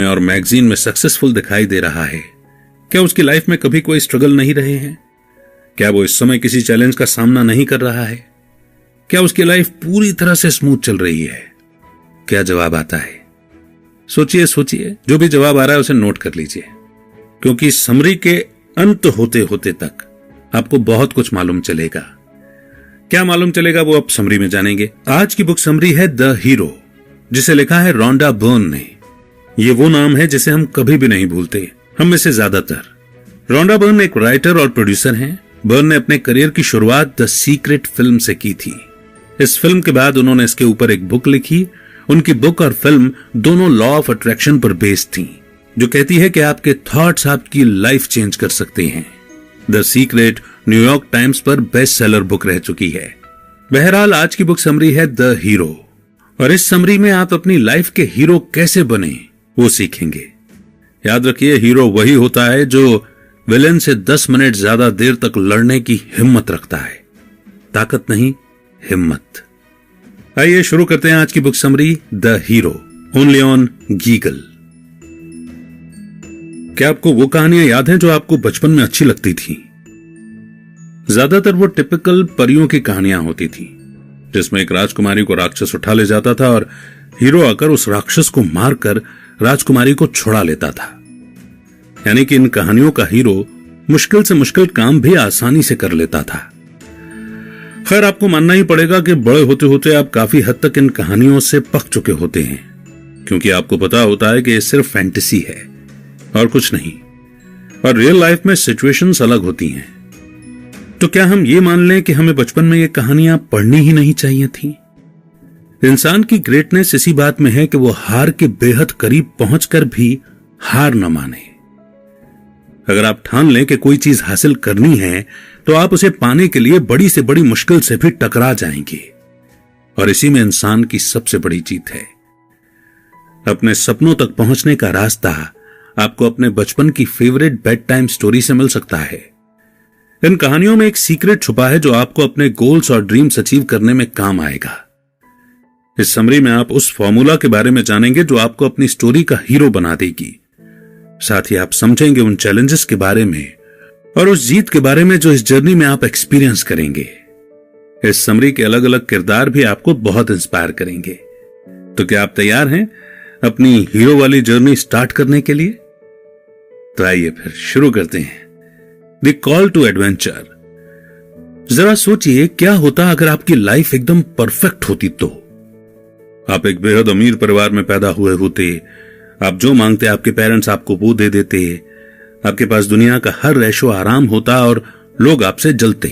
और मैगजीन में सक्सेसफुल दिखाई दे रहा है, क्या उसकी लाइफ में कभी कोई स्ट्रगल नहीं रहे हैं? क्या वो इस समय किसी चैलेंज का सामना नहीं कर रहा है? क्या उसकी लाइफ पूरी तरह से स्मूथ चल रही है? क्या जवाब आता है? सोचिए सोचिए, जो भी जवाब आ रहा है उसे नोट कर लीजिए, क्योंकि समरी के अंत होते होते तक आपको बहुत कुछ मालूम चलेगा। क्या मालूम चलेगा वो आप समरी में जानेंगे। आज की बुक समरी है द हीरो, जिसे लिखा है रोंडा बर्न ने। ये वो नाम है जिसे हम कभी भी नहीं भूलते, हम में से ज्यादातर। रोंडा बर्न एक राइटर और प्रोड्यूसर हैं। बर्न ने अपने करियर की शुरुआत द सीक्रेट फिल्म से की थी। इस फिल्म के बाद उन्होंने इसके ऊपर एक बुक लिखी। उनकी बुक और फिल्म दोनों लॉ ऑफ अट्रैक्शन पर बेस्ड थी, जो कहती है कि आपके थॉट्स आपकी लाइफ चेंज कर सकते हैं। द सीक्रेट न्यूयॉर्क टाइम्स पर बेस्ट सेलर बुक रह चुकी है। बहरहाल आज की बुक समरी है द हीरो, और इस समरी में आप अपनी लाइफ के हीरो कैसे बने वो सीखेंगे। याद रखिए, हीरो वही होता है जो विलेन से 10 मिनट ज्यादा देर तक लड़ने की हिम्मत रखता है। ताकत नहीं, हिम्मत। आइए शुरू करते हैं आज की book summary the hero, only on Google. क्या आपको वो कहानियां याद हैं जो आपको बचपन में अच्छी लगती थी? ज्यादातर वो टिपिकल परियों की कहानियां होती थी, जिसमें एक राजकुमारी को राक्षस उठा ले जाता था और हीरो आकर उस राक्षस को मारकर राजकुमारी को छुड़ा लेता था। यानी कि इन कहानियों का हीरो मुश्किल से मुश्किल काम भी आसानी से कर लेता था। खैर, आपको मानना ही पड़ेगा कि बड़े होते होते आप काफी हद तक इन कहानियों से पक चुके होते हैं, क्योंकि आपको पता होता है कि ये सिर्फ फैंटेसी है और कुछ नहीं, और रियल लाइफ में सिचुएशंस अलग होती हैं। तो क्या हम ये मान लें कि हमें बचपन में ये कहानियां पढ़नी ही नहीं चाहिए थी? इंसान की ग्रेटनेस इसी बात में है कि वो हार के बेहद करीब पहुंचकर भी हार न माने। अगर आप ठान लें कि कोई चीज हासिल करनी है, तो आप उसे पाने के लिए बड़ी से बड़ी मुश्किल से भी टकरा जाएंगे, और इसी में इंसान की सबसे बड़ी जीत है। अपने सपनों तक पहुंचने का रास्ता आपको अपने बचपन की फेवरेट बेड टाइम स्टोरी से मिल सकता है। इन कहानियों में एक सीक्रेट छुपा है जो आपको अपने गोल्स और ड्रीम्स अचीव करने में काम आएगा। इस समरी में आप उस फॉर्मूला के बारे में जानेंगे जो आपको अपनी स्टोरी का हीरो बना देगी। साथ ही आप समझेंगे उन चैलेंजेस के बारे में और उस जीत के बारे में जो इस जर्नी में आप एक्सपीरियंस करेंगे। इस समरी के अलग अलग किरदार भी आपको बहुत इंस्पायर करेंगे। तो क्या आप तैयार हैं अपनी हीरो वाली जर्नी स्टार्ट करने के लिए? तो आइए फिर शुरू करते हैं द कॉल टू एडवेंचर। जरा सोचिए, क्या होता अगर आपकी लाइफ एकदम परफेक्ट होती? तो आप एक बेहद अमीर परिवार में पैदा हुए होते, आप जो मांगते आपके पेरेंट्स आपको वो दे देते, आपके पास दुनिया का हर ऐशो आराम होता और लोग आपसे जलते।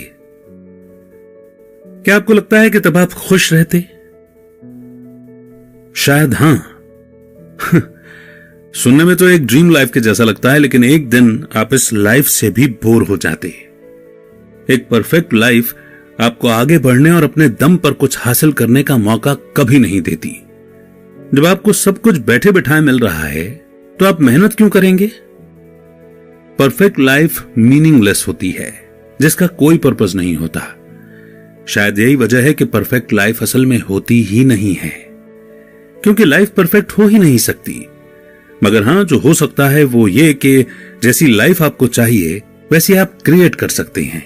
क्या आपको लगता है कि तब आप खुश रहते? शायद हां। सुनने में तो एक ड्रीम लाइफ के जैसा लगता है, लेकिन एक दिन आप इस लाइफ से भी बोर हो जाते। एक परफेक्ट लाइफ आपको आगे बढ़ने और अपने दम पर कुछ हासिल करने का मौका कभी नहीं देती। जब आपको सब कुछ बैठे बिठाए मिल रहा है, तो आप मेहनत क्यों करेंगे? परफेक्ट लाइफ मीनिंगलेस होती है, जिसका कोई पर्पस नहीं होता। शायद यही वजह है कि परफेक्ट लाइफ असल में होती ही नहीं है, क्योंकि लाइफ परफेक्ट हो ही नहीं सकती। मगर हां, जो हो सकता है वो ये कि जैसी लाइफ आपको चाहिए वैसी आप क्रिएट कर सकते हैं।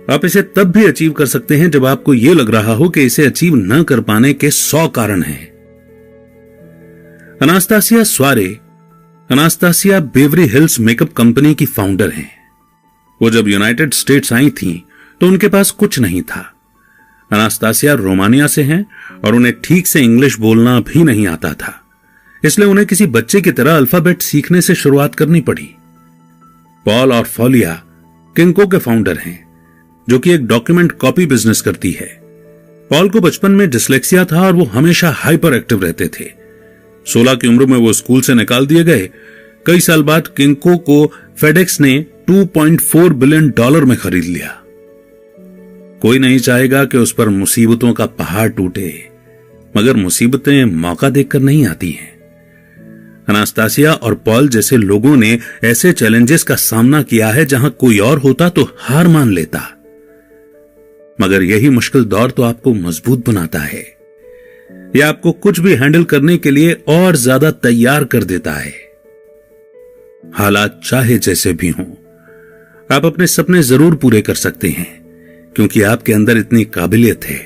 आप इसे तब भी अचीव कर सकते हैं जब आपको यह लग रहा हो कि इसे अचीव न कर पाने के 100 कारण हैं। Anastasia Soare Anastasia Beverly Hills makeup company की फाउंडर हैं। वो जब यूनाइटेड स्टेट्स आई थीं, तो उनके पास कुछ नहीं था। अनास्तासिया रोमानिया से हैं और उन्हें ठीक से इंग्लिश बोलना भी नहीं आता था, इसलिए उन्हें किसी बच्चे की तरह अल्फाबेट सीखने से शुरुआत करनी पड़ी। पॉल और फोलिया किंको के फाउंडर हैं, जो कि एक डॉक्यूमेंट कॉपी बिजनेस करती है। पॉल को बचपन में डिसलेक्सिया था और वो हमेशा हाइपर एक्टिव रहते थे। 16 की उम्र में वो स्कूल से निकाल दिए गए। कई साल बाद किंको को फेडेक्स ने $2.4 बिलियन में खरीद लिया। कोई नहीं चाहेगा कि उस पर मुसीबतों का पहाड़ टूटे, मगर मुसीबतें मौका देखकर नहीं आती हैं। अनास्तासिया और पॉल जैसे लोगों ने ऐसे चैलेंजेस का सामना किया है जहां कोई और होता तो हार मान लेता, मगर यही मुश्किल दौर तो आपको मजबूत बनाता है। यह आपको कुछ भी हैंडल करने के लिए और ज्यादा तैयार कर देता है। हालात चाहे जैसे भी हों, आप अपने सपने जरूर पूरे कर सकते हैं, क्योंकि आपके अंदर इतनी काबिलियत है।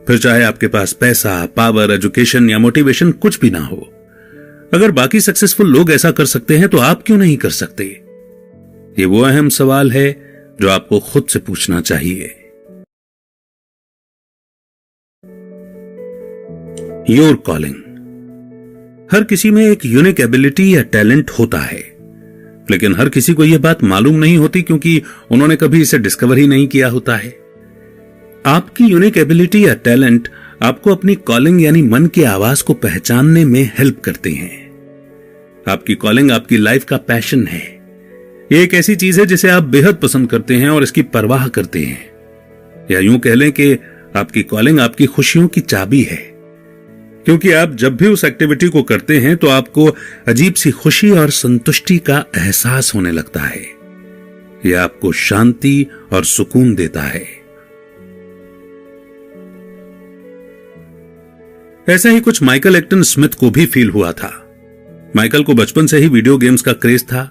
फिर चाहे आपके पास पैसा, पावर, एजुकेशन या मोटिवेशन कुछ भी ना हो, अगर बाकी सक्सेसफुल लोग ऐसा कर सकते हैं तो आप क्यों नहीं कर सकते? ये वो अहम सवाल है जो आपको खुद से पूछना चाहिए। Your calling. हर किसी में एक यूनिक एबिलिटी या टैलेंट होता है, लेकिन हर किसी को यह बात मालूम नहीं होती, क्योंकि उन्होंने कभी इसे डिस्कवर ही नहीं किया होता है। आपकी यूनिक एबिलिटी या टैलेंट आपको अपनी कॉलिंग यानी मन की आवाज को पहचानने में हेल्प करते हैं। आपकी कॉलिंग आपकी लाइफ का पैशन है। यह एक ऐसी चीज है जिसे आप बेहद पसंद करते हैं और इसकी परवाह करते हैं, या यूं कह लें कि आपकी कॉलिंग आपकी खुशियों की चाबी है, क्योंकि आप जब भी उस एक्टिविटी को करते हैं तो आपको अजीब सी खुशी और संतुष्टि का एहसास होने लगता है। यह आपको शांति और सुकून देता है। ऐसा ही कुछ माइकल एक्टन स्मिथ को भी फील हुआ था। माइकल को बचपन से ही वीडियो गेम्स का क्रेज था।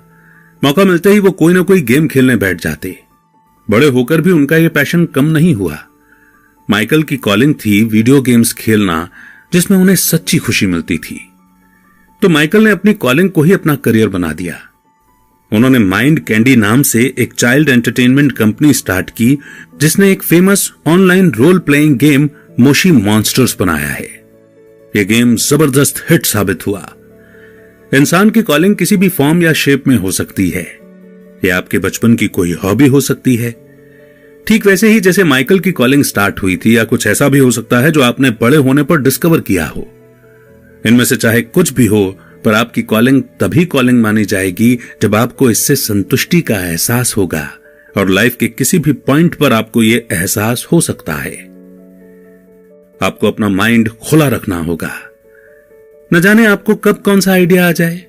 मौका मिलते ही वो कोई ना कोई गेम खेलने बैठ जाते। बड़े होकर भी उनका यह पैशन कम नहीं हुआ। माइकल की कॉलिंग थी वीडियो गेम्स खेलना, जिसमें उन्हें सच्ची खुशी मिलती थी। तो माइकल ने अपनी कॉलिंग को ही अपना करियर बना दिया। उन्होंने माइंड कैंडी नाम से एक चाइल्ड एंटरटेनमेंट कंपनी स्टार्ट की, जिसने एक famous online role playing game Moshi Monsters बनाया है। यह गेम जबरदस्त हिट साबित हुआ। इंसान की कॉलिंग किसी भी फॉर्म या शेप में हो सकती है। यह आपके बचपन की कोई हॉबी हो सकती है, ठीक वैसे ही जैसे माइकल की कॉलिंग स्टार्ट हुई थी, या कुछ ऐसा भी हो सकता है जो आपने बड़े होने पर डिस्कवर किया हो। इनमें से चाहे कुछ भी हो, पर आपकी कॉलिंग तभी कॉलिंग मानी जाएगी जब आपको इससे संतुष्टि का एहसास होगा, और लाइफ के किसी भी पॉइंट पर आपको यह एहसास हो सकता है। आपको अपना माइंड खुला रखना होगा। न जाने आपको कब कौन सा आइडिया आ जाए।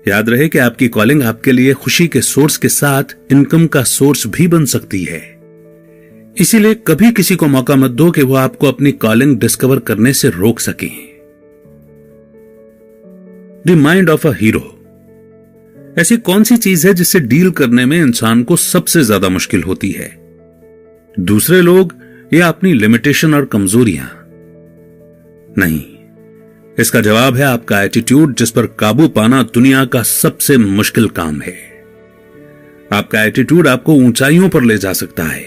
याद रहे कि आपकी कॉलिंग आपके लिए खुशी के सोर्स के साथ इनकम का सोर्स भी बन सकती है। इसीलिए कभी किसी को मौका मत दो कि वो आपको अपनी कॉलिंग डिस्कवर करने से रोक सके। The mind of a hero. ऐसी कौन सी चीज है जिससे डील करने में इंसान को सबसे ज्यादा मुश्किल होती है? दूसरे लोग या अपनी लिमिटेशन और कमजोरियां? नहीं, इसका जवाब है आपका एटीट्यूड, जिस पर काबू पाना दुनिया का सबसे मुश्किल काम है। आपका एटीट्यूड आपको ऊंचाइयों पर ले जा सकता है,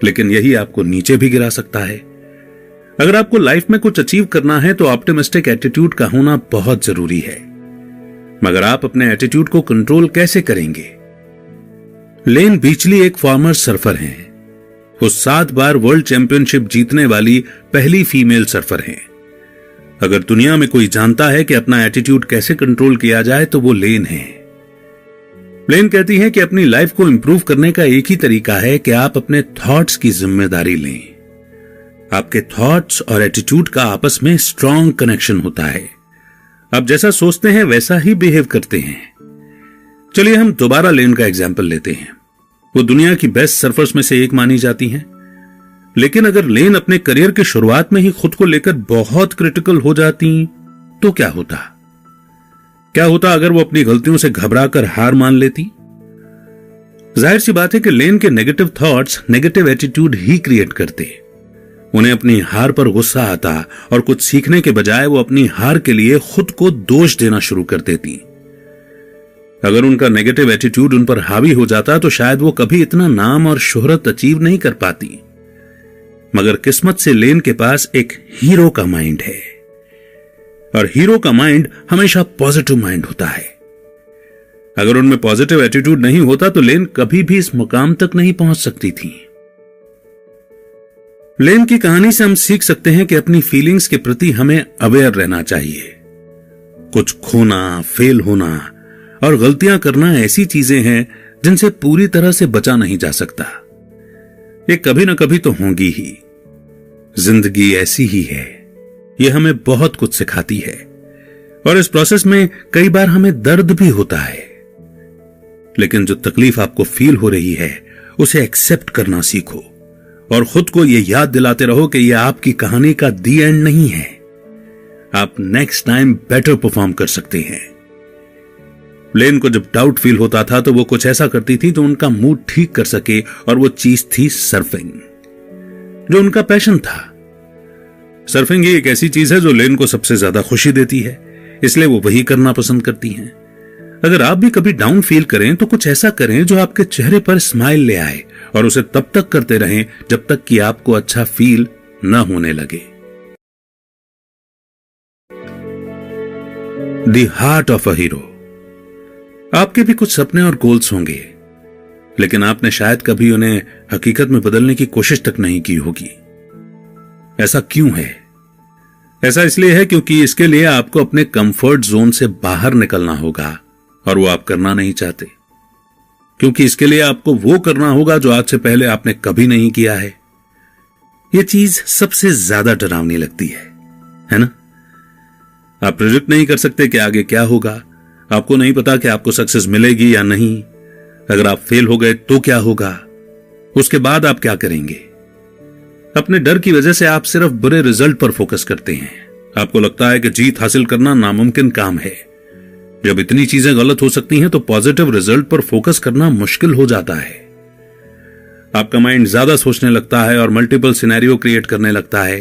लेकिन यही आपको नीचे भी गिरा सकता है। अगर आपको लाइफ में कुछ अचीव करना है तो ऑप्टिमिस्टिक एटीट्यूड का होना बहुत जरूरी है। मगर आप अपने एटीट्यूड को कंट्रोल कैसे करेंगे? लेन बीचली एक फॉर्मर सर्फर हैं। वो 7 बार वर्ल्ड चैंपियनशिप जीतने वाली पहली फीमेल सर्फर हैं। अगर दुनिया में कोई जानता है कि अपना एटीट्यूड कैसे कंट्रोल किया जाए तो वो लेन है। लेन कहती है कि अपनी लाइफ को इंप्रूव करने का एक ही तरीका है कि आप अपने थॉट्स की जिम्मेदारी लें। आपके थॉट्स और एटीट्यूड का आपस में स्ट्रॉन्ग कनेक्शन होता है। आप जैसा सोचते हैं वैसा ही बिहेव करते हैं। चलिए हम दोबारा लेन का एग्जाम्पल लेते हैं। वो दुनिया की बेस्ट सर्फर्स में से एक मानी जाती हैं। लेकिन अगर लेन अपने करियर की शुरुआत में ही खुद को लेकर बहुत क्रिटिकल हो जाती तो क्या होता? क्या होता अगर वो अपनी गलतियों से घबराकर हार मान लेती? जाहिर सी बात है कि लेन के नेगेटिव थॉट्स नेगेटिव एटीट्यूड ही क्रिएट करते। उन्हें अपनी हार पर गुस्सा आता और कुछ सीखने के बजाय वो अपनी हार के लिए खुद को दोष देना शुरू कर देती। अगर उनका नेगेटिव एटीट्यूड उन पर हावी हो जाता तो शायद वो कभी इतना नाम और शोहरत अचीव नहीं कर पाती। मगर किस्मत से लेन के पास एक हीरो का माइंड है, और हीरो का माइंड हमेशा पॉजिटिव माइंड होता है। अगर उनमें पॉजिटिव एटीट्यूड नहीं होता तो लेन कभी भी इस मुकाम तक नहीं पहुंच सकती थी। लेन की कहानी से हम सीख सकते हैं कि अपनी फीलिंग्स के प्रति हमें अवेयर रहना चाहिए। कुछ खोना, फेल होना और गलतियां करना ऐसी चीजें हैं जिनसे पूरी तरह से बचा नहीं जा सकता। ये कभी ना कभी तो होंगी ही। जिंदगी ऐसी ही है, ये हमें बहुत कुछ सिखाती है, और इस प्रोसेस में कई बार हमें दर्द भी होता है। लेकिन जो तकलीफ आपको फील हो रही है उसे एक्सेप्ट करना सीखो और खुद को यह याद दिलाते रहो कि यह आपकी कहानी का दी एंड नहीं है। आप नेक्स्ट टाइम बेटर परफॉर्म कर सकते हैं। लेन को जब डाउट फील होता था तो वो कुछ ऐसा करती थी जो उनका मूड ठीक कर सके, और वो चीज थी सर्फिंग, जो उनका पैशन था। सर्फिंग ही एक ऐसी चीज है जो लेन को सबसे ज्यादा खुशी देती है, इसलिए वो वही करना पसंद करती हैं। अगर आप भी कभी डाउन फील करें तो कुछ ऐसा करें जो आपके चेहरे पर स्माइल ले आए, और उसे तब तक करते रहें जब तक कि आपको अच्छा फील न होने लगे। The heart of a hero. आपके भी कुछ सपने और गोल्स होंगे, लेकिन आपने शायद कभी उन्हें हकीकत में बदलने की कोशिश तक नहीं की होगी। ऐसा क्यों है? ऐसा इसलिए है क्योंकि इसके लिए आपको अपने कंफर्ट जोन से बाहर निकलना होगा, और वो आप करना नहीं चाहते। क्योंकि इसके लिए आपको वो करना होगा जो आज से पहले आपने कभी नहीं किया है। यह चीज सबसे ज्यादा डरावनी लगती है ना? आप प्रेडिक्ट नहीं कर सकते कि आगे क्या होगा। आपको नहीं पता कि आपको सक्सेस मिलेगी या नहीं। अगर आप फेल हो गए तो क्या होगा? उसके बाद आप क्या करेंगे? अपने डर की वजह से आप सिर्फ बुरे रिजल्ट पर फोकस करते हैं। आपको लगता है कि जीत हासिल करना नामुमकिन काम है। जब इतनी चीजें गलत हो सकती हैं तो पॉजिटिव रिजल्ट पर फोकस करना मुश्किल हो जाता है। आपका माइंड ज्यादा सोचने लगता है और मल्टीपल सिनेरियो क्रिएट करने लगता है,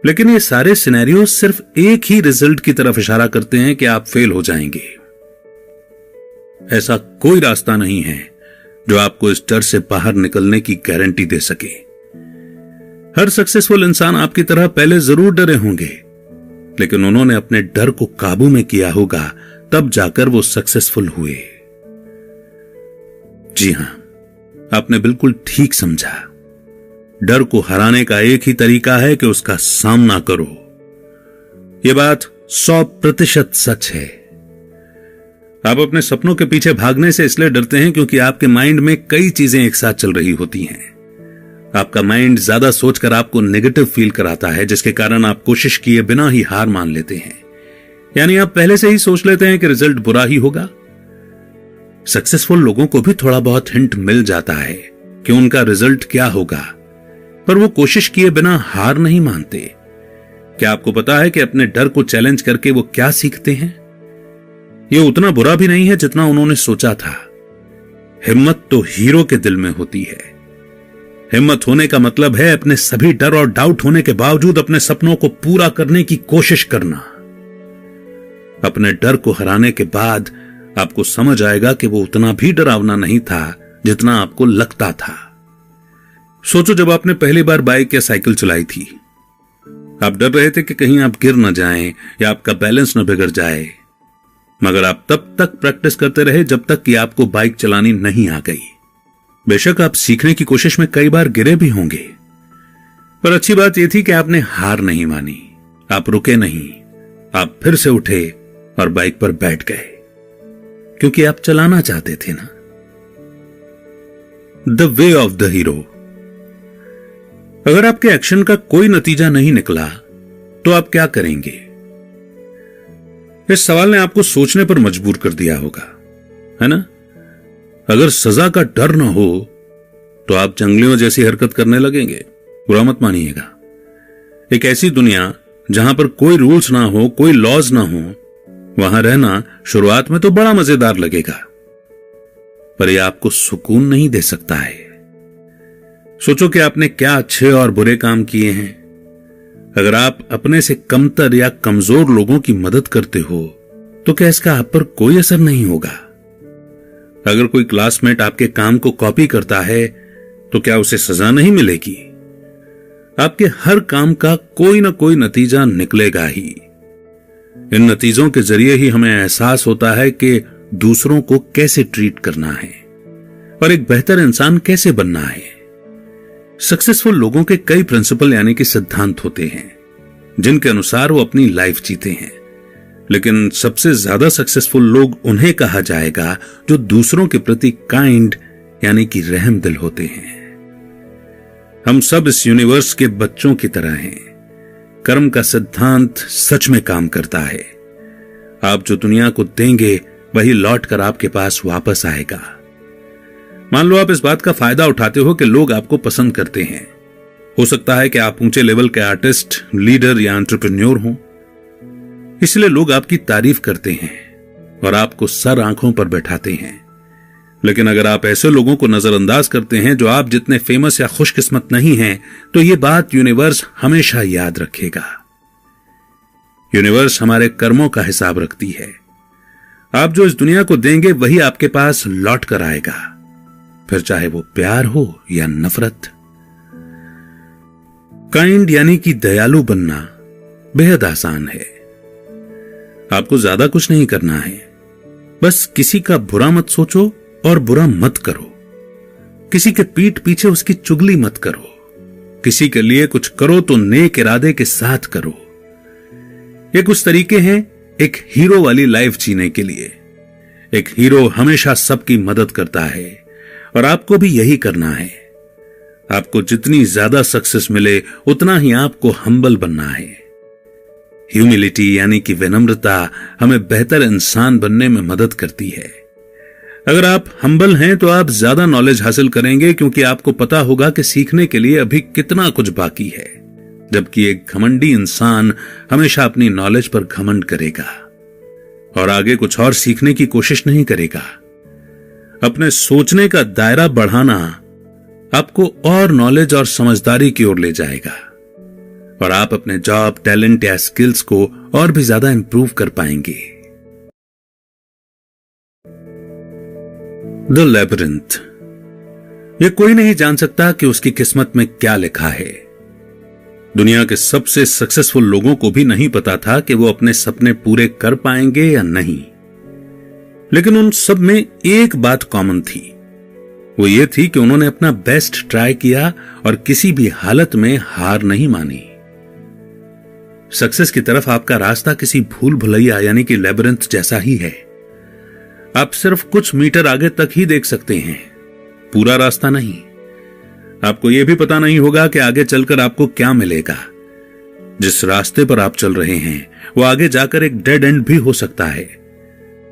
लेकिन ये सारे सिनेरियो सिर्फ एक ही रिजल्ट की तरफ इशारा करते हैं कि आप फेल हो जाएंगे। ऐसा कोई रास्ता नहीं है जो आपको इस डर से बाहर निकलने की गारंटी दे सके। हर सक्सेसफुल इंसान आपकी तरह पहले जरूर डरे होंगे, लेकिन उन्होंने अपने डर को काबू में किया होगा, तब जाकर वो सक्सेसफुल हुए। जी हां, आपने बिल्कुल ठीक समझा। डर को हराने का एक ही तरीका है कि उसका सामना करो। यह बात 100% सच है। आप अपने सपनों के पीछे भागने से इसलिए डरते हैं क्योंकि आपके माइंड में कई चीजें एक साथ चल रही होती हैं। आपका माइंड ज्यादा सोचकर आपको नेगेटिव फील कराता है, जिसके कारण आप कोशिश किए बिना ही हार मान लेते हैं। यानी आप पहले से ही सोच लेते हैं कि रिजल्ट बुरा ही होगा। सक्सेसफुल लोगों को भी थोड़ा बहुत हिंट मिल जाता है कि उनका रिजल्ट क्या होगा, पर वो कोशिश किए बिना हार नहीं मानते। क्या आपको पता है कि अपने डर को चैलेंज करके वो क्या सीखते हैं? ये उतना बुरा भी नहीं है जितना उन्होंने सोचा था। हिम्मत तो हीरो के दिल में होती है। हिम्मत होने का मतलब है अपने सभी डर और डाउट होने के बावजूद अपने सपनों को पूरा करने की कोशिश करना। अपने डर को हराने के बाद आपको समझ आएगा कि वो उतना भी डरावना नहीं था जितना आपको लगता था। सोचो, जब आपने पहली बार बाइक या साइकिल चलाई थी, आप डर रहे थे कि कहीं आप गिर न जाएं या आपका बैलेंस न बिगड़ जाए, मगर आप तब तक प्रैक्टिस करते रहे जब तक कि आपको बाइक चलानी नहीं आ गई। बेशक आप सीखने की कोशिश में कई बार गिरे भी होंगे, पर अच्छी बात यह थी कि आपने हार नहीं मानी। आप रुके नहीं, आप फिर से उठे और बाइक पर बैठ गए, क्योंकि आप चलाना चाहते थे ना। The way of the hero. अगर आपके एक्शन का कोई नतीजा नहीं निकला तो आप क्या करेंगे? इस सवाल ने आपको सोचने पर मजबूर कर दिया होगा, है ना? अगर सजा का डर ना हो तो आप जंगलियों जैसी हरकत करने लगेंगे। बुरा मत मानिएगा। एक ऐसी दुनिया जहां पर कोई रूल्स ना हो, कोई लॉज ना हो, वहां रहना शुरुआत में तो बड़ा मजेदार लगेगा, पर यह आपको सुकून नहीं दे सकता है। सोचो कि आपने क्या अच्छे और बुरे काम किए हैं। अगर आप अपने से कमतर या कमजोर लोगों की मदद करते हो तो क्या इसका आप पर कोई असर नहीं होगा? अगर कोई क्लासमेट आपके काम को कॉपी करता है तो क्या उसे सजा नहीं मिलेगी? आपके हर काम का कोई ना कोई नतीजा निकलेगा ही। इन नतीजों के जरिए ही हमें एहसास होता है कि दूसरों को कैसे ट्रीट करना है और एक बेहतर इंसान कैसे बनना है। सक्सेसफुल लोगों के कई प्रिंसिपल यानी कि सिद्धांत होते हैं जिनके अनुसार वो अपनी लाइफ जीते हैं, लेकिन सबसे ज्यादा सक्सेसफुल लोग उन्हें कहा जाएगा जो दूसरों के प्रति काइंड यानी कि रहम दिल होते हैं। हम सब इस यूनिवर्स के बच्चों की तरह हैं। कर्म का सिद्धांत सच में काम करता है। आप जो दुनिया को देंगे वही लौट कर आपके पास वापस आएगा। मान लो आप इस बात का फायदा उठाते हो कि लोग आपको पसंद करते हैं। हो सकता है कि आप ऊंचे लेवल के आर्टिस्ट, लीडर या एंटरप्रेन्योर हो, इसलिए लोग आपकी तारीफ करते हैं और आपको सर आंखों पर बैठाते हैं। लेकिन अगर आप ऐसे लोगों को नजरअंदाज करते हैं जो आप जितने फेमस या खुशकिस्मत नहीं हैं, तो यह बात यूनिवर्स हमेशा याद रखेगा। यूनिवर्स हमारे कर्मों का हिसाब रखती है। आप जो इस दुनिया को देंगे वही आपके पास लौट कर आएगा, फिर चाहे वो प्यार हो या नफरत। काइंड यानी कि दयालु बनना बेहद आसान है। आपको ज्यादा कुछ नहीं करना है, बस किसी का बुरा मत सोचो और बुरा मत करो। किसी के पीठ पीछे उसकी चुगली मत करो। किसी के लिए कुछ करो तो नेक इरादे के साथ करो। ये कुछ तरीके हैं एक हीरो वाली लाइफ जीने के लिए। एक हीरो हमेशा सबकी मदद करता है और आपको भी यही करना है। आपको जितनी ज्यादा सक्सेस मिले उतना ही आपको हम्बल बनना है। ह्यूमिलिटी यानी कि विनम्रता हमें बेहतर इंसान बनने में मदद करती है। अगर आप हम्बल हैं तो आप ज्यादा नॉलेज हासिल करेंगे, क्योंकि आपको पता होगा कि सीखने के लिए अभी कितना कुछ बाकी है। जबकि एक घमंडी इंसान हमेशा अपनी नॉलेज पर घमंड करेगा और आगे कुछ और सीखने की कोशिश नहीं करेगा। अपने सोचने का दायरा बढ़ाना आपको और नॉलेज और समझदारी की ओर ले जाएगा और आप अपने जॉब, टैलेंट या स्किल्स को और भी ज्यादा इंप्रूव कर पाएंगे। The labyrinth. यह कोई नहीं जान सकता कि उसकी किस्मत में क्या लिखा है। दुनिया के सबसे सक्सेसफुल लोगों को भी नहीं पता था कि वो अपने सपने पूरे कर पाएंगे या नहीं। लेकिन उन सब में एक बात कॉमन थी। वो ये थी कि उन्होंने अपना बेस्ट ट्राई किया और किसी भी हालत में हार नहीं मानी। सक्सेस की तरफ आपका रास्ता किसी भूल भुलैया यानी कि लैबिरिंथ जैसा ही है। आप सिर्फ कुछ मीटर आगे तक ही देख सकते हैं, पूरा रास्ता नहीं। आपको यह भी पता नहीं होगा कि आगे चलकर आपको क्या मिलेगा। जिस रास्ते पर आप चल रहे हैं वो आगे जाकर एक डेड एंड भी हो सकता है।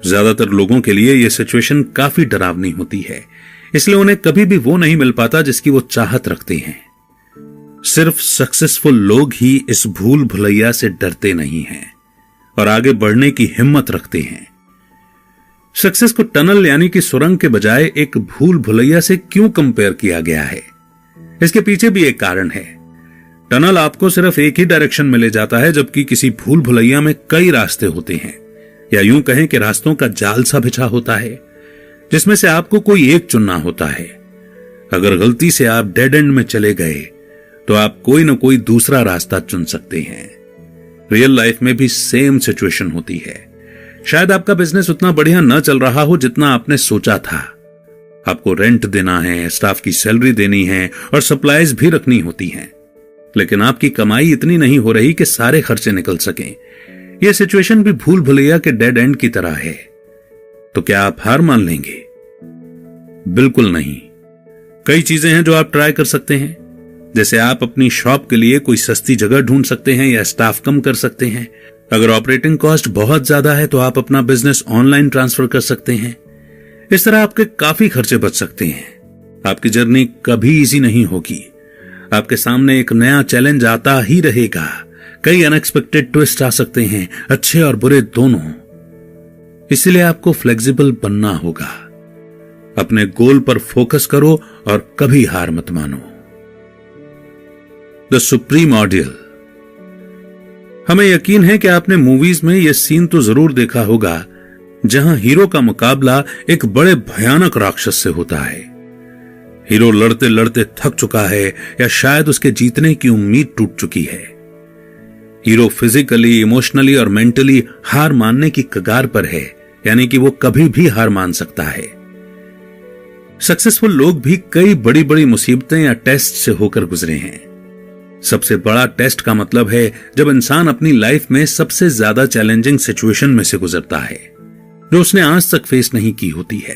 ज्यादातर लोगों के लिए यह सिचुएशन काफी डरावनी होती है, इसलिए उन्हें कभी भी वो नहीं मिल पाता जिसकी वो चाहत रखते हैं। सिर्फ सक्सेसफुल लोग ही इस भूल भुलैया से डरते नहीं हैं और आगे बढ़ने की हिम्मत रखते हैं। सक्सेस को टनल यानी कि सुरंग के बजाय एक भूल भुलैया से क्यों कंपेयर किया गया है, इसके पीछे भी एक कारण है। टनल आपको सिर्फ एक ही डायरेक्शन में ले जाता है, जबकि किसी भूल भुलैया में कई रास्ते होते हैं, या यूं कहें कि रास्तों का जाल सा बिछा होता है जिसमें से आपको कोई एक चुनना होता है। अगर गलती से आप डेड एंड में चले गए तो आप कोई ना कोई दूसरा रास्ता चुन सकते हैं। रियल लाइफ में भी सेम सिचुएशन होती है। शायद आपका बिजनेस उतना बढ़िया न चल रहा हो जितना आपने सोचा था। आपको रेंट देना है, स्टाफ की सैलरी देनी है और सप्लाईज भी रखनी होती हैं, लेकिन आपकी कमाई इतनी नहीं हो रही कि सारे खर्चे निकल सकें। यह सिचुएशन भी भूल भुलैया के डेड एंड की तरह है। तो क्या आप हार मान लेंगे? बिल्कुल नहीं। कई चीजें हैं जो आप ट्राई कर सकते हैं। जैसे आप अपनी शॉप के लिए कोई सस्ती जगह ढूंढ सकते हैं या स्टाफ कम कर सकते हैं। अगर ऑपरेटिंग कॉस्ट बहुत ज्यादा है तो आप अपना बिजनेस ऑनलाइन ट्रांसफर कर सकते हैं। इस तरह आपके काफी खर्चे बच सकते हैं। आपकी जर्नी कभी इजी नहीं होगी। आपके सामने एक नया चैलेंज आता ही रहेगा। कई अनएक्सपेक्टेड ट्विस्ट आ सकते हैं, अच्छे और बुरे दोनों। इसलिए आपको फ्लेक्सिबल बनना होगा। अपने गोल पर फोकस करो और कभी हार मत मानो। The supreme ordeal. हमें यकीन है कि आपने मूवीज में यह सीन तो जरूर देखा होगा जहां हीरो का मुकाबला एक बड़े भयानक राक्षस से होता है। हीरो लड़ते लड़ते थक चुका है या शायद उसके जीतने की उम्मीद टूट चुकी है। हीरो फिजिकली, इमोशनली और मेंटली हार मानने की कगार पर है, यानी कि वो कभी भी हार मान सकता है। सक्सेसफुल लोग भी कई बड़ी बड़ी मुसीबतें या टेस्ट से होकर गुजरे हैं। सबसे बड़ा टेस्ट का मतलब है जब इंसान अपनी लाइफ में सबसे ज्यादा चैलेंजिंग सिचुएशन में से गुजरता है जो उसने आज तक फेस नहीं की होती है।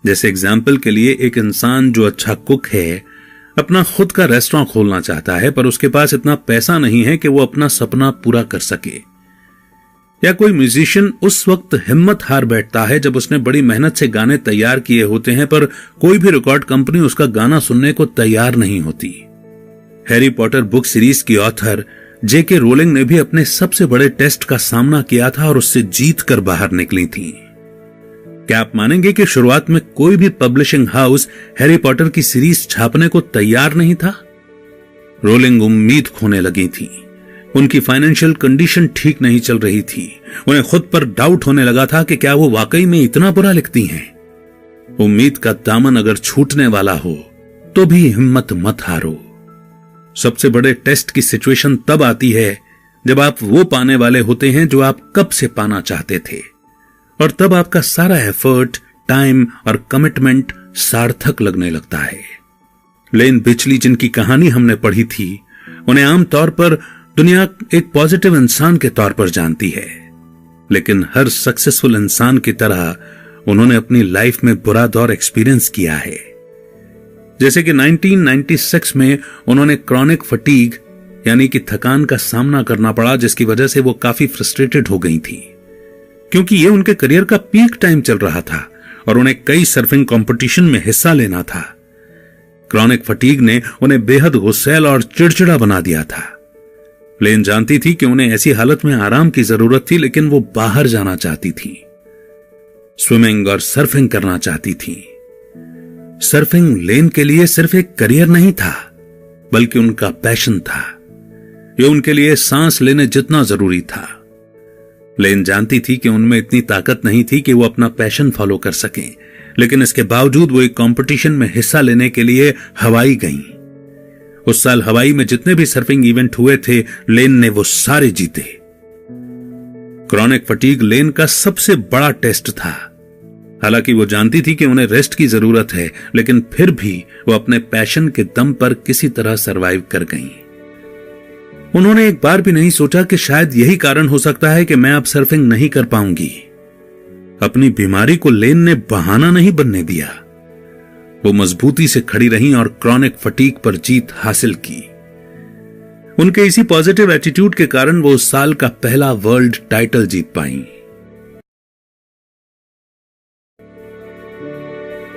जैसे एग्जाम्पल के लिए, एक इंसान जो अच्छा कुक है अपना खुद का रेस्टोरेंट खोलना चाहता है, पर उसके पास इतना पैसा नहीं है कि वो अपना सपना पूरा कर सके। या कोई म्यूजिशियन उस वक्त हिम्मत हार बैठता है जब उसने बड़ी मेहनत से गाने तैयार किए होते हैं, पर कोई भी रिकॉर्ड कंपनी उसका गाना सुनने को तैयार नहीं होती। हैरी पॉटर बुक सीरीज की ऑथर जेके रोलिंग ने भी अपने सबसे बड़े टेस्ट का सामना किया था और उससे जीत कर बाहर निकली थी। क्या आप मानेंगे कि शुरुआत में कोई भी पब्लिशिंग हाउस हैरी पॉटर की सीरीज छापने को तैयार नहीं था? रोलिंग उम्मीद खोने लगी थी। उनकी फाइनेंशियल कंडीशन ठीक नहीं चल रही थी। उन्हें खुद पर डाउट होने लगा था कि क्या वो वाकई में इतना बुरा लिखती हैं। उम्मीद का दामन अगर छूटने वाला हो तो भी हिम्मत मत हारो। सबसे बड़े टेस्ट की सिचुएशन तब आती है जब आप वो पाने वाले होते हैं जो आप कब से पाना चाहते थे, और तब आपका सारा एफर्ट, टाइम और कमिटमेंट सार्थक लगने लगता है। लेन बिचली, जिनकी कहानी हमने पढ़ी थी, उन्हें आमतौर पर दुनिया एक पॉजिटिव इंसान के तौर पर जानती है, लेकिन हर सक्सेसफुल इंसान की तरह उन्होंने अपनी लाइफ में बुरा दौर एक्सपीरियंस किया है। जैसे कि 1996 में उन्होंने क्रॉनिक फटीग यानी कि थकान का सामना करना पड़ा, जिसकी वजह से वो काफी फ्रस्ट्रेटेड हो गई थी, क्योंकि ये उनके करियर का पीक टाइम चल रहा था और उन्हें कई सर्फिंग कंपटीशन में हिस्सा लेना था। क्रॉनिक फटीग ने उन्हें बेहद गुस्सैल और चिड़चिड़ा बना दिया था। लेन जानती थी कि उन्हें ऐसी हालत में आराम की जरूरत थी, लेकिन वो बाहर जाना चाहती थी, स्विमिंग और सर्फिंग करना चाहती थी। सर्फिंग लेन के लिए सिर्फ एक करियर नहीं था, बल्कि उनका पैशन था। ये उनके लिए सांस लेने जितना जरूरी था। लेन जानती थी कि उनमें इतनी ताकत नहीं थी कि वो अपना पैशन फॉलो कर सकें, लेकिन इसके बावजूद वो एक कंपटीशन में हिस्सा लेने के लिए हवाई गईं। उस साल हवाई में जितने भी सर्फिंग इवेंट हुए थे, लेन ने वो सारे जीते। क्रॉनिक फटीग लेन का सबसे बड़ा टेस्ट था। हालांकि वो जानती थी कि उन्हें रेस्ट की जरूरत है, लेकिन फिर भी वो अपने पैशन के दम पर किसी तरह सरवाइव कर गईं। उन्होंने एक बार भी नहीं सोचा कि शायद यही कारण हो सकता है कि मैं अब सर्फिंग नहीं कर पाऊंगी। अपनी बीमारी को लेन ने बहाना नहीं बनने दिया। वो मजबूती से खड़ी रहीं और क्रॉनिक फटीग पर जीत हासिल की। उनके इसी पॉजिटिव एटीट्यूड के कारण वो उस साल का पहला वर्ल्ड टाइटल जीत पाईं।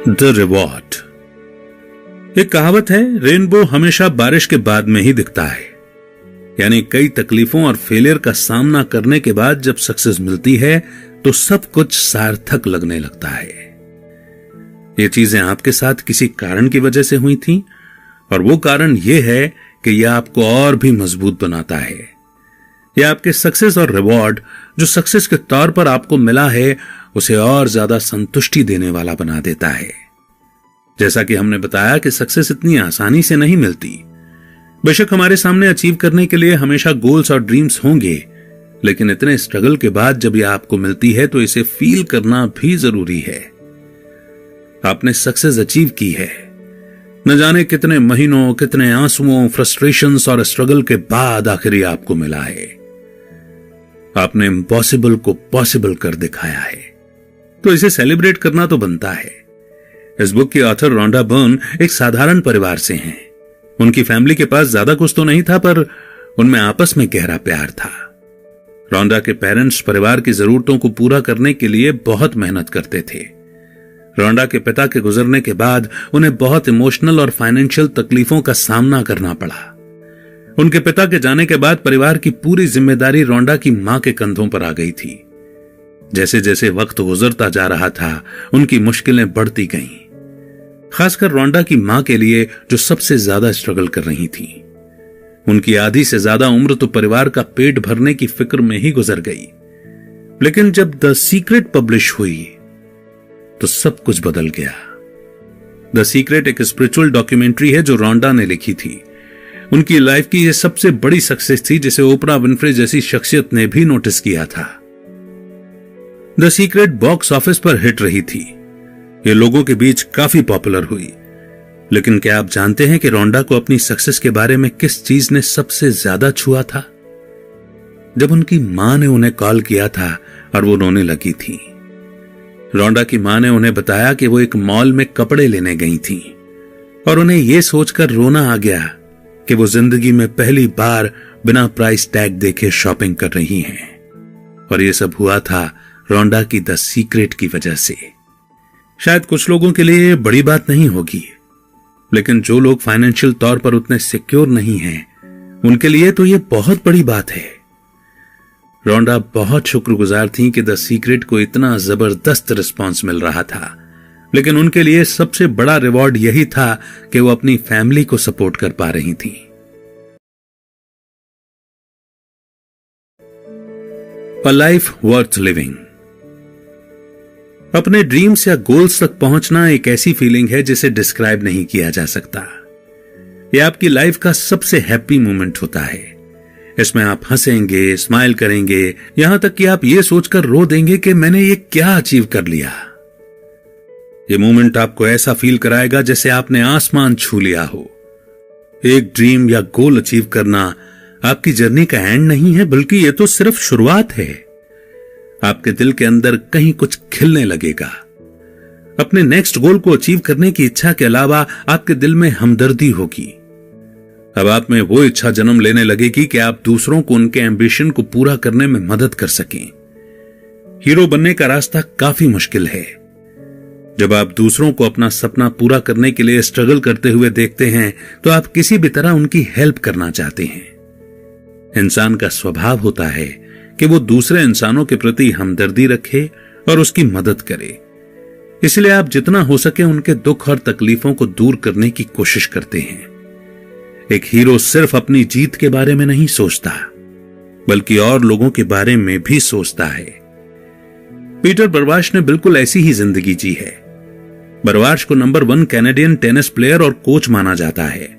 The reward. एक कहावत है, रेनबो हमेशा बारिश के बाद में ही दिखता है। यानी कई तकलीफों और फेलियर का सामना करने के बाद जब सक्सेस मिलती है तो सब कुछ सार्थक लगने लगता है। ये चीजें आपके साथ किसी कारण की वजह से हुई थी, और वो कारण यह है कि यह आपको और भी मजबूत बनाता है। यह आपके सक्सेस और रिवॉर्ड जो सक्सेस के तौर पर आपको मिला है, उसे और ज्यादा संतुष्टि देने वाला बना देता है। जैसा कि हमने बताया कि सक्सेस इतनी आसानी से नहीं मिलती। बेशक हमारे सामने अचीव करने के लिए हमेशा गोल्स और ड्रीम्स होंगे, लेकिन इतने स्ट्रगल के बाद जब यह आपको मिलती है तो इसे फील करना भी जरूरी है। आपने सक्सेस अचीव की है, न जाने कितने महीनों, कितने आंसुओं, फ्रस्ट्रेशंस और स्ट्रगल के बाद आखिर ये आपको मिला है। आपने इम्पॉसिबल को पॉसिबल कर दिखाया है, तो इसे सेलिब्रेट करना तो बनता है। इस बुक की ऑथर रोंडा बर्न एक साधारण परिवार से हैं। उनकी फैमिली के पास ज्यादा कुछ तो नहीं था, पर उनमें आपस में गहरा प्यार था। रोंडा के पेरेंट्स परिवार की जरूरतों को पूरा करने के लिए बहुत मेहनत करते थे। रोंडा के पिता के गुजरने के बाद उन्हें बहुत इमोशनल और फाइनेंशियल तकलीफों का सामना करना पड़ा। उनके पिता के जाने के बाद परिवार की पूरी जिम्मेदारी रोंडा की मां के कंधों पर आ गई थी। जैसे जैसे वक्त गुजरता जा रहा था, उनकी मुश्किलें बढ़ती गईं। खासकर रोंडा की मां के लिए, जो सबसे ज्यादा स्ट्रगल कर रही थी। उनकी आधी से ज्यादा उम्र तो परिवार का पेट भरने की फिक्र में ही गुजर गई। लेकिन जब द सीक्रेट पब्लिश हुई तो सब कुछ बदल गया। द सीक्रेट एक स्पिरिचुअल डॉक्यूमेंट्री है जो रोंडा ने लिखी थी। उनकी लाइफ की यह सबसे बड़ी सक्सेस थी, जिसे ओपरा विनफ्रे जैसी शख्सियत ने भी नोटिस किया था। द सीक्रेट बॉक्स ऑफिस पर हिट रही थी। ये लोगों के बीच काफी पॉपुलर हुई। लेकिन क्या आप जानते हैं कि रोंडा को अपनी सक्सेस के बारे में किस चीज ने सबसे ज्यादा छुआ था? जब उनकी मां ने उन्हें कॉल किया था और वो रोने लगी थी। रोंडा की मां ने उन्हें बताया कि वो एक मॉल में कपड़े लेने गई थी और उन्हें यह सोचकर रोना आ गया कि वो जिंदगी में पहली बार बिना प्राइस टैग देखे शॉपिंग कर रही हैं। और यह सब हुआ था रोंडा की द सीक्रेट की वजह से। शायद कुछ लोगों के लिए बड़ी बात नहीं होगी, लेकिन जो लोग फाइनेंशियल तौर पर उतने सिक्योर नहीं हैं, उनके लिए तो यह बहुत बड़ी बात है। रोंडा बहुत शुक्रगुजार थी कि द सीक्रेट को इतना जबरदस्त रिस्पांस मिल रहा था, लेकिन उनके लिए सबसे बड़ा रिवॉर्ड यही था कि वो अपनी फैमिली को सपोर्ट कर पा रही थी। A life worth living. अपने ड्रीम्स या गोल्स तक पहुंचना एक ऐसी फीलिंग है जिसे डिस्क्राइब नहीं किया जा सकता। यह आपकी लाइफ का सबसे हैप्पी मोमेंट होता है। इसमें आप हंसेंगे, स्माइल करेंगे, यहां तक कि आप ये सोचकर रो देंगे कि मैंने ये क्या अचीव कर लिया। ये मोमेंट आपको ऐसा फील कराएगा जैसे आपने आसमान छू लिया हो। एक ड्रीम या गोल अचीव करना आपकी जर्नी का एंड नहीं है, बल्कि यह तो सिर्फ शुरुआत है। आपके दिल के अंदर कहीं कुछ खिलने लगेगा। अपने नेक्स्ट गोल को अचीव करने की इच्छा के अलावा आपके दिल में हमदर्दी होगी। अब आप में वो इच्छा जन्म लेने लगेगी कि आप दूसरों को उनके एम्बिशन को पूरा करने में मदद कर सकें। हीरो बनने का रास्ता काफी मुश्किल है। जब आप दूसरों को अपना सपना पूरा करने के लिए स्ट्रगल करते हुए देखते हैं, तो आप किसी भी तरह उनकी हेल्प करना चाहते हैं। इंसान का स्वभाव होता है कि वो दूसरे इंसानों के प्रति हमदर्दी रखे और उसकी मदद करे। इसलिए आप जितना हो सके उनके दुख और तकलीफों को दूर करने की कोशिश करते हैं। एक हीरो सिर्फ अपनी जीत के बारे में नहीं सोचता, बल्कि और लोगों के बारे में भी सोचता है। पीटर बरवाश ने बिल्कुल ऐसी ही जिंदगी जी है। बरवाश को नंबर 1 कैनेडियन टेनिस प्लेयर और कोच माना जाता है।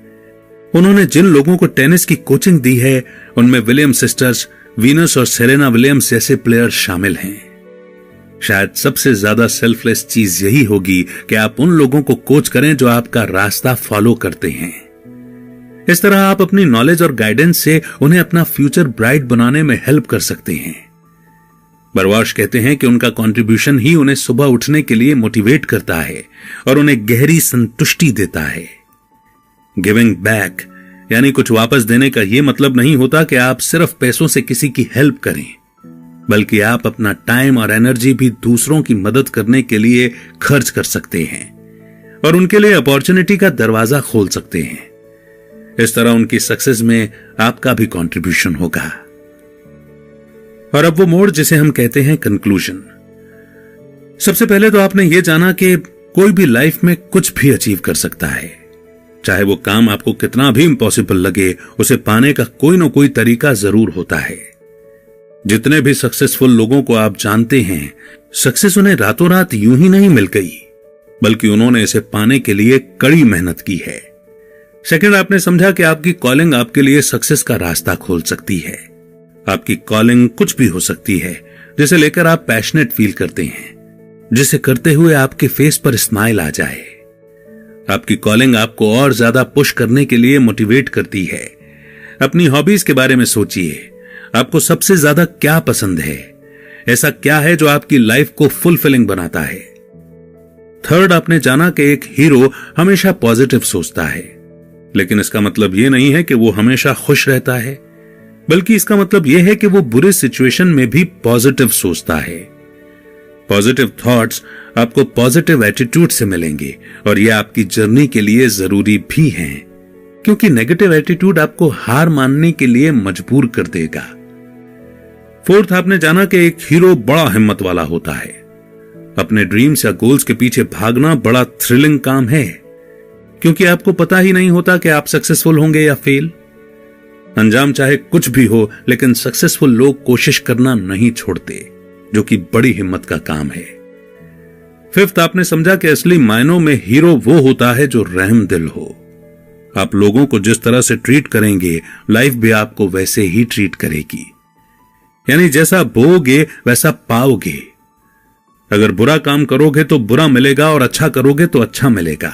उन्होंने जिन लोगों को टेनिस की कोचिंग दी है, उनमें विलियम्स सिस्टर्स, वीनस और सेरेना विलियम्स जैसे प्लेयर शामिल हैं। शायद सबसे ज्यादा सेल्फलेस चीज यही होगी कि आप उन लोगों को कोच करें जो आपका रास्ता फॉलो करते हैं। इस तरह आप अपनी नॉलेज और गाइडेंस से उन्हें अपना फ्यूचर ब्राइट बनाने में हेल्प कर सकते हैं। बरवाश कहते हैं कि उनका कंट्रीब्यूशन ही उन्हें सुबह उठने के लिए मोटिवेट करता है और उन्हें गहरी संतुष्टि देता है। गिविंग बैक यानी कुछ वापस देने का यह मतलब नहीं होता कि आप सिर्फ पैसों से किसी की हेल्प करें, बल्कि आप अपना टाइम और एनर्जी भी दूसरों की मदद करने के लिए खर्च कर सकते हैं और उनके लिए अपॉर्चुनिटी का दरवाजा खोल सकते हैं। इस तरह उनकी सक्सेस में आपका भी कंट्रीब्यूशन होगा। और अब वो मोड़ जिसे हम कहते हैं कंक्लूजन। सबसे पहले तो आपने ये जाना कि कोई भी लाइफ में कुछ भी अचीव कर सकता है। चाहे वो काम आपको कितना भी इम्पॉसिबल लगे, उसे पाने का कोई ना कोई तरीका जरूर होता है। जितने भी सक्सेसफुल लोगों को आप जानते हैं, सक्सेस उन्हें रातों रात यूं ही नहीं मिल गई, बल्कि उन्होंने इसे पाने के लिए कड़ी मेहनत की है। सेकंड, आपने समझा कि आपकी कॉलिंग आपके लिए सक्सेस का रास्ता खोल सकती है। आपकी कॉलिंग कुछ भी हो सकती है जिसे लेकर आप पैशनेट फील करते हैं, जिसे करते हुए आपके फेस पर स्माइल आ जाए। आपकी कॉलिंग आपको और ज्यादा पुश करने के लिए मोटिवेट करती है। अपनी हॉबीज के बारे में सोचिए। आपको सबसे ज्यादा क्या पसंद है? ऐसा क्या है जो आपकी लाइफ को फुलफिलिंग बनाता है? थर्ड, आपने जाना कि एक हीरो हमेशा पॉजिटिव सोचता है, लेकिन इसका मतलब यह नहीं है कि वो हमेशा खुश रहता है, बल्कि इसका मतलब यह है कि वो बुरे सिचुएशन में भी पॉजिटिव सोचता है। पॉजिटिव थॉट्स आपको पॉजिटिव एटीट्यूड से मिलेंगे और यह आपकी जर्नी के लिए जरूरी भी हैं, क्योंकि नेगेटिव एटीट्यूड आपको हार मानने के लिए मजबूर कर देगा। फोर्थ, आपने जाना कि एक हीरो बड़ा हिम्मत वाला होता है। अपने ड्रीम्स या गोल्स के पीछे भागना बड़ा थ्रिलिंग काम है, क्योंकि आपको पता ही नहीं होता कि आप सक्सेसफुल होंगे या फेल। अंजाम चाहे कुछ भी हो, लेकिन सक्सेसफुल लोग कोशिश करना नहीं छोड़ते, जो कि बड़ी हिम्मत का काम है। फिफ्थ, आपने समझा कि असली मायनों में हीरो वो होता है जो रहम दिल हो। आप लोगों को जिस तरह से ट्रीट करेंगे, लाइफ भी आपको वैसे ही ट्रीट करेगी। यानी जैसा बोओगे वैसा पाओगे। अगर बुरा काम करोगे तो बुरा मिलेगा और अच्छा करोगे तो अच्छा मिलेगा।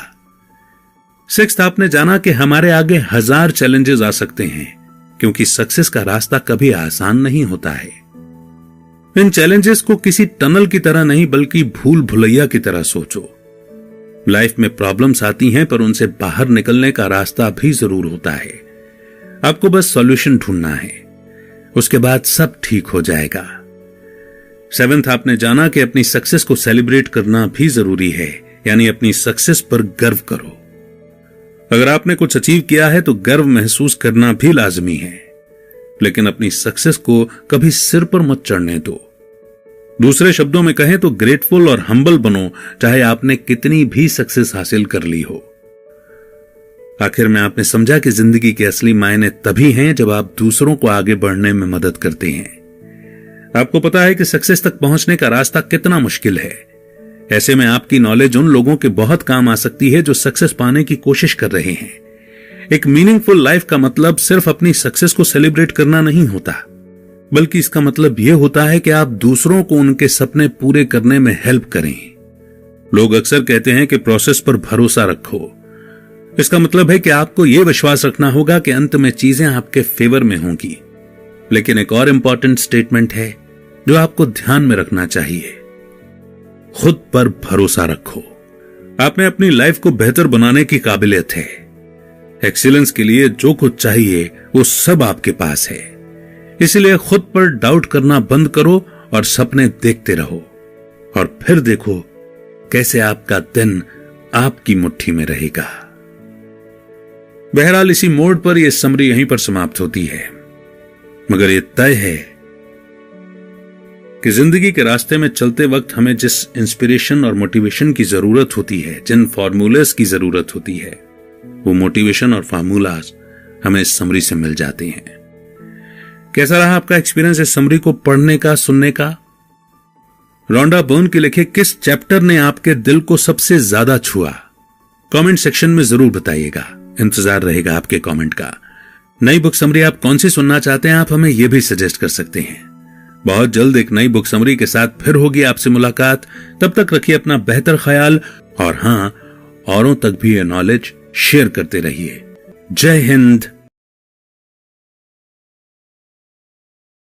सिक्स्थ, आपने जाना कि हमारे आगे 1000 चैलेंजेस आ सकते हैं, क्योंकि सक्सेस का रास्ता कभी आसान नहीं होता है। इन चैलेंजेस को किसी टनल की तरह नहीं, बल्कि भूल भुलैया की तरह सोचो। लाइफ में प्रॉब्लम्स आती हैं, पर उनसे बाहर निकलने का रास्ता भी जरूर होता है। आपको बस सॉल्यूशन ढूंढना है, उसके बाद सब ठीक हो जाएगा। 7th, आपने जाना कि अपनी सक्सेस को सेलिब्रेट करना भी जरूरी है, यानी अपनी सक्सेस पर गर्व करो। अगर आपने कुछ अचीव किया है तो गर्व महसूस करना भी लाजमी है, लेकिन अपनी सक्सेस को कभी सिर पर मत चढ़ने दो। दूसरे शब्दों में कहें तो ग्रेटफुल और हम्बल बनो, चाहे आपने कितनी भी सक्सेस हासिल कर ली हो। आखिर में आपने समझा कि जिंदगी के असली मायने तभी हैं जब आप दूसरों को आगे बढ़ने में मदद करते हैं। आपको पता है कि सक्सेस तक पहुंचने का रास्ता कितना मुश्किल है। ऐसे में आपकी नॉलेज उन लोगों के बहुत काम आ सकती है जो सक्सेस पाने की कोशिश कर रहे हैं। एक मीनिंगफुल लाइफ का मतलब सिर्फ अपनी सक्सेस को सेलिब्रेट करना नहीं होता, बल्कि इसका मतलब यह होता है कि आप दूसरों को उनके सपने पूरे करने में हेल्प करें। लोग अक्सर कहते हैं कि प्रोसेस पर भरोसा रखो। इसका मतलब है कि आपको यह विश्वास रखना होगा कि अंत में चीजें आपके फेवर में होंगी। लेकिन एक और इंपॉर्टेंट स्टेटमेंट है जो आपको ध्यान में रखना चाहिए, खुद पर भरोसा रखो। आपने अपनी लाइफ को बेहतर बनाने की काबिलियत है। एक्सीलेंस के लिए जो कुछ चाहिए वो सब आपके पास है। इसलिए खुद पर डाउट करना बंद करो और सपने देखते रहो, और फिर देखो कैसे आपका दिन आपकी मुट्ठी में रहेगा। बहरहाल इसी मोड पर यह समरी यहीं पर समाप्त होती है, मगर यह तय है कि जिंदगी के रास्ते में चलते वक्त हमें जिस इंस्पिरेशन और मोटिवेशन की जरूरत होती है, जिन फॉर्मूलास की जरूरत होती है, वो मोटिवेशन और फार्मूलास हमें इस समरी से मिल जाते हैं। कैसा रहा आपका एक्सपीरियंस इस समरी को पढ़ने का, सुनने का? रोंडा बर्न के लिखे किस चैप्टर ने आपके दिल को सबसे ज्यादा छुआ? कमेंट सेक्शन में जरूर बताइएगा, इंतजार रहेगा आपके कमेंट का। नई बुक समरी आप कौन सी सुनना चाहते हैं, आप हमें यह भी सजेस्ट कर सकते हैं। बहुत जल्द एक नई बुक समरी के साथ फिर होगी आपसे मुलाकात। तब तक रखिए अपना बेहतर ख्याल, और हां, औरों तक भी ये नॉलेज शेयर करते रहिए। जय हिंद,